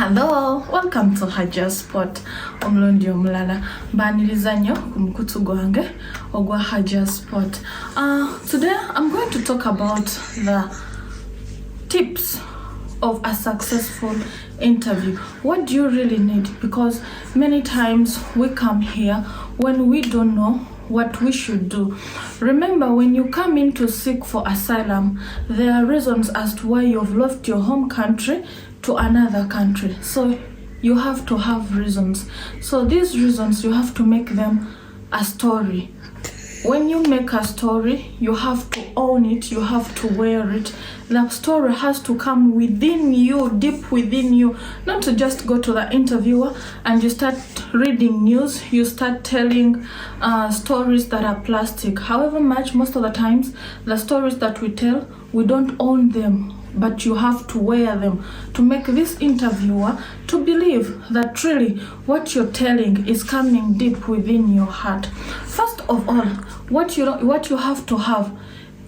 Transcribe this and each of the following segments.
Hello, welcome to Haja Spot. Omlondi omulala baniriza nnyo ku mukutu gwange ogwa Haja Spot. Today I'm going to talk about the tips of a successful interview. What do you really need? Because many times we come here when we don't know what we should do. Remember, when you come in to seek for asylum, there are reasons as to why you've left your home country to another country. So you have to have reasons. So these reasons, you have to make them a story. When you make a story, you have to own it, you have to wear it. The story has to come within you, deep within you, not to just go to the interviewer and you start reading news, you start telling stories that are plastic. However much, most of the times, the stories that we tell, we don't own them, but you have to wear them to make this interviewer to believe that really what you're telling is coming deep within your heart. First of all, what you have to have,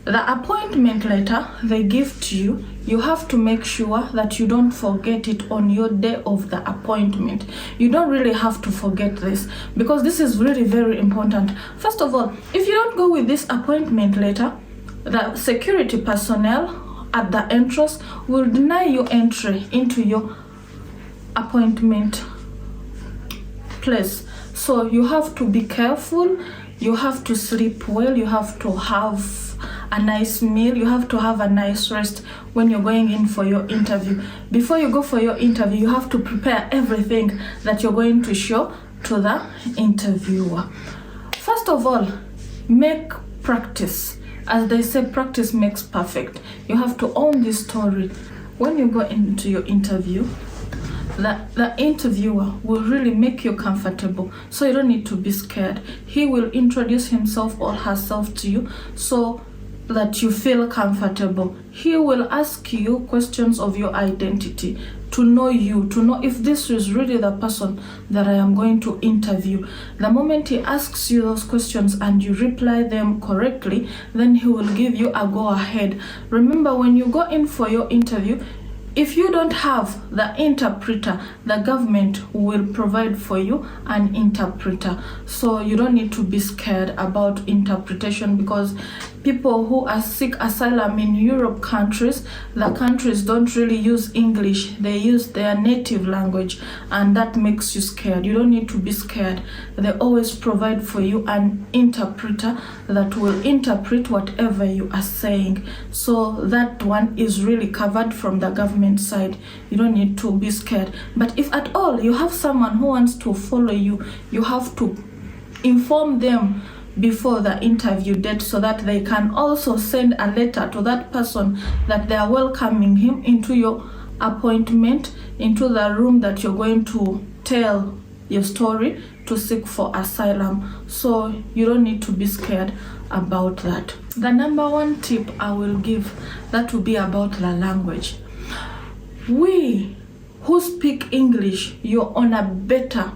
the appointment letter they give to you, you have to make sure that you don't forget it on your day of the appointment. You don't really have to forget this, because this is really very important. First of all, if you don't go with this appointment letter, the security personnel at the entrance will deny you entry into your appointment place. So you have to be careful, you have to sleep well, you have to have a nice meal, you have to have a nice rest when you're going in for your interview. Before you go for your interview, you have to prepare everything that you're going to show to the interviewer. First of all, make practice. As they say, practice makes perfect. You have to own this story. When you go into your interview, the interviewer will really make you comfortable, so you don't need to be scared. He will introduce himself or herself to you so that you feel comfortable. He will ask you questions of your identity, to know you, to know if this is really the person that I am going to interview. The moment he asks you those questions and you reply them correctly, then he will give you a go ahead. Remember, when you go in for your interview, if you don't have the interpreter, the government will provide for you an interpreter. So you don't need to be scared about interpretation, because people who are seek asylum in Europe countries, the countries don't really use English. They use their native language, and that makes you scared. You don't need to be scared. They always provide for you an interpreter that will interpret whatever you are saying. So that one is really covered from the government side. You don't need to be scared. But if at all you have someone who wants to follow you, you have to inform them before the interview date, so that they can also send a letter to that person that they are welcoming him into your appointment, into the room that you're going to tell your story to seek for asylum. So you don't need to be scared about that. The number one tip I will give, that will be about the language. We who speak English, you're on a better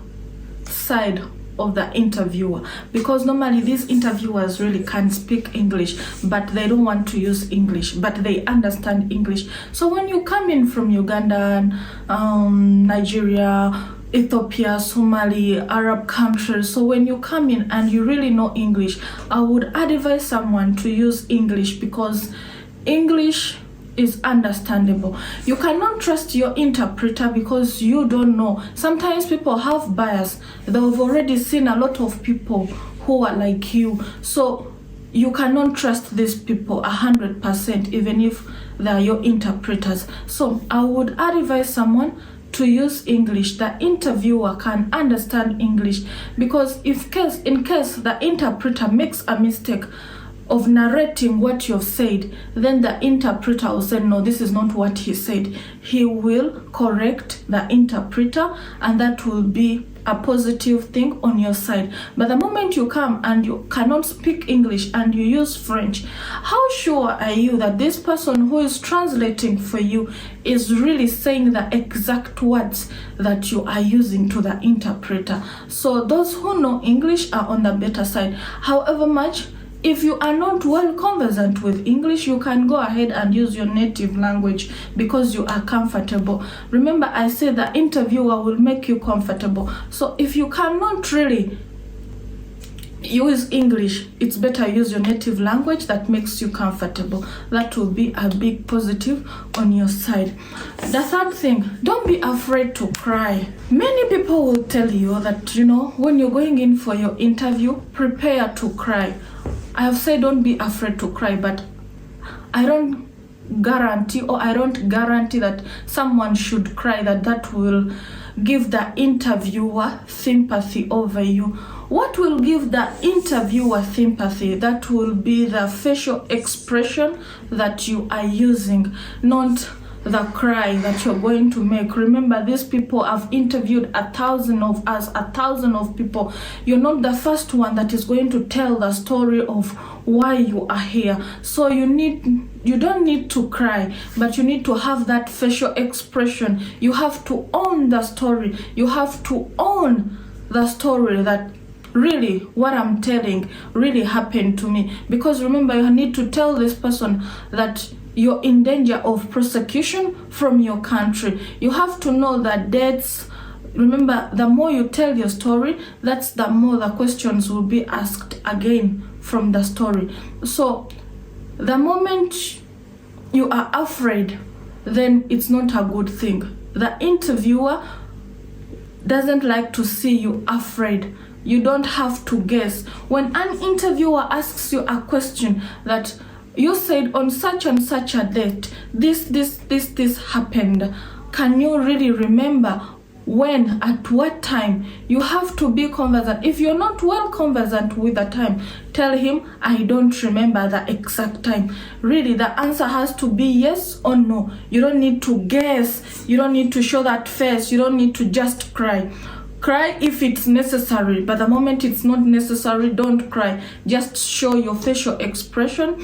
side of the interviewer, because normally these interviewers really can speak English, but they don't want to use English, but they understand English. So when you come in from Uganda, Nigeria, Ethiopia, Somali, Arab countries, so when you come in and you really know English, I would advise someone to use English, because English is understandable. You cannot trust your interpreter because you don't know. Sometimes people have bias. They've already seen a lot of people who are like you. So you cannot trust these people 100%, even if they are your interpreters. So I would advise someone to use English. The interviewer can understand English, because in case the interpreter makes a mistake of narrating what you've said, then the interpreter will say, no, this is not what he said. He will correct the interpreter, and that will be a positive thing on your side. But the moment you come and you cannot speak English and you use French, how sure are you that this person who is translating for you is really saying the exact words that you are using to the interpreter? So those who know English are on the better side. However much, if you are not well conversant with English, you can go ahead and use your native language because you are comfortable. Remember, I said the interviewer will make you comfortable. So if you cannot really use English, it's better use your native language that makes you comfortable. That will be a big positive on your side. The third thing, don't be afraid to cry. Many people will tell you that, when you're going in for your interview, prepare to cry. I have said don't be afraid to cry, but I don't guarantee that someone should cry, that will give the interviewer sympathy over you. What will give the interviewer sympathy? That will be the facial expression that you are using, not the cry that you're going to make. Remember, these people have interviewed 1,000 of us, 1,000 of people. You're not the first one that is going to tell the story of why you are here. So you don't need to cry, but you need to have that facial expression. You have to own the story. You have to own the story that really what I'm telling really happened to me. Because remember, you need to tell this person that you're in danger of prosecution from your country. You have to know that dates. Remember, the more you tell your story, that's the more the questions will be asked again from the story. So the moment you are afraid, then it's not a good thing. The interviewer doesn't like to see you afraid. You don't have to guess. When an interviewer asks you a question that you said on such and such a date, this happened, can you really remember when, at what time? You have to be conversant. If you're not well conversant with the time, tell him, I don't remember the exact time. Really, the answer has to be yes or no. You don't need to guess. You don't need to show that face. You don't need to just cry. Cry if it's necessary, but the moment it's not necessary, don't cry. Just show your facial expression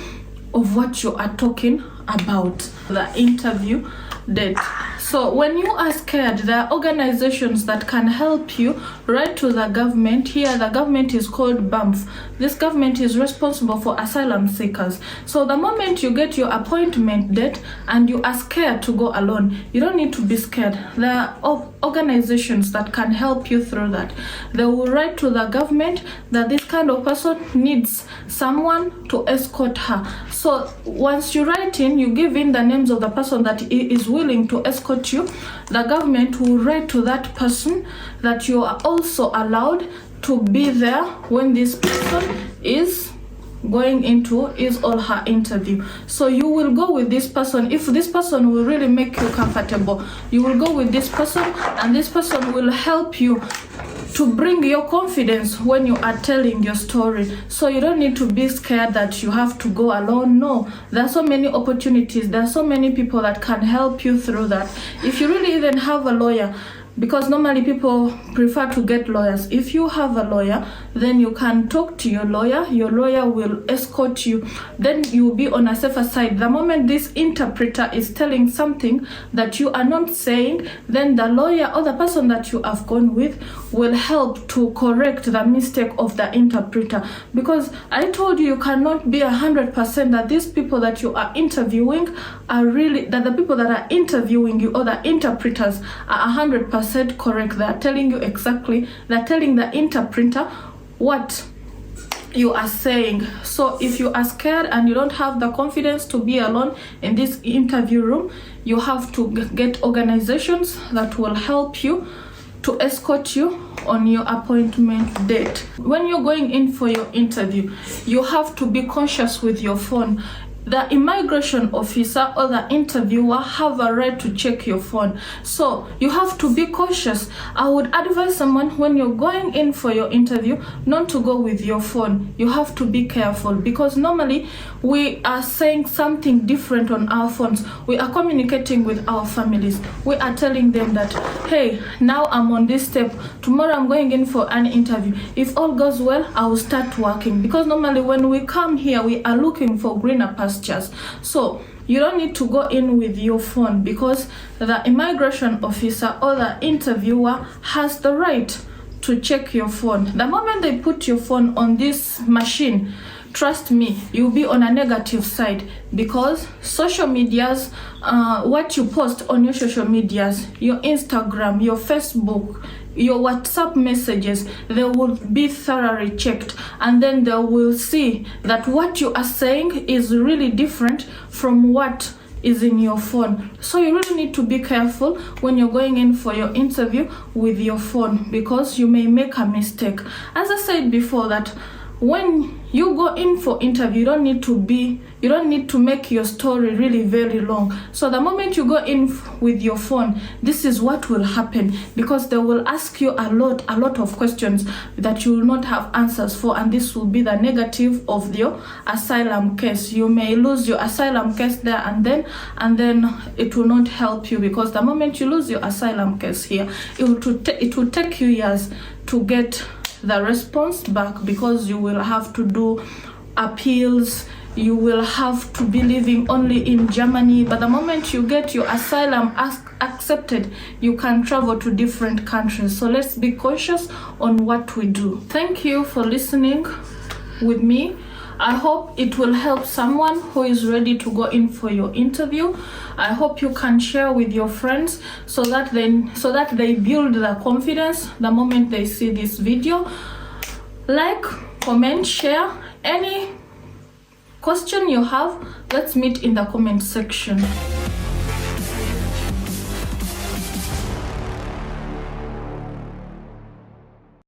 of what you are talking about, the interview date. So when you are scared, there are organizations that can help you. Write to the government. Here, the government is called BAMF. This government is responsible for asylum seekers. So the moment you get your appointment date and you are scared to go alone, you don't need to be scared. There are organizations that can help you through that. They will write to the government that this kind of person needs someone to escort her. So once you write in, you give in the names of the person that is willing to escort you. The government will write to that person that you are also allowed to be there when this person is going into his or her interview. So you will go with this person. If this person will really make you comfortable, you will go with this person, and this person will help you to bring your confidence when you are telling your story. So you don't need to be scared that you have to go alone. No, there are so many opportunities. There are so many people that can help you through that. If you really even have a lawyer, because normally people prefer to get lawyers. If you have a lawyer, then you can talk to your lawyer. Your lawyer will escort you. Then you will be on a safer side. The moment this interpreter is telling something that you are not saying, then the lawyer or the person that you have gone with will help to correct the mistake of the interpreter. Because I told you, you cannot be 100% that these people that you are interviewing are really, that the people that are interviewing you or the interpreters are 100% correct. They are telling you exactly, they're telling the interpreter what you are saying. So if you are scared and you don't have the confidence to be alone in this interview room, you have to get organizations that will help you to escort you on your appointment date. When you're going in for your interview, you have to be conscious with your phone. The immigration officer or the interviewer have a right to check your phone. So you have to be cautious. I would advise someone, when you're going in for your interview, not to go with your phone. You have to be careful, because normally we are saying something different on our phones. We are communicating with our families. We are telling them that, hey, now I'm on this step. Tomorrow I'm going in for an interview. If all goes well, I will start working. Because normally when we come here, we are looking for greener pastures. So you don't need to go in with your phone, because the immigration officer or the interviewer has the right to check your phone. The moment they put your phone on this machine, trust me, you'll be on a negative side, because social medias, what you post on your social medias, your Instagram, your Facebook, your WhatsApp messages, they will be thoroughly checked, and then they will see that what you are saying is really different from what is in your phone. So you really need to be careful when you're going in for your interview with your phone, because you may make a mistake. As I said before, that when you go in for interview, you don't need to make your story really very long. So the moment you go in with your phone, this is what will happen, because they will ask you a lot of questions that you will not have answers for, and this will be the negative of your asylum case. You may lose your asylum case there and then it will not help you, because the moment you lose your asylum case here, it will take you years to get the response back, because you will have to do appeals, you will have to be living only in Germany. But the moment you get your asylum accepted, you can travel to different countries. So let's be cautious on what we do. Thank you for listening with me. I hope it will help someone who is ready to go in for your interview. I hope you can share with your friends so that they build the confidence the moment they see this video. Like, comment, share. Any question you have, let's meet in the comment section.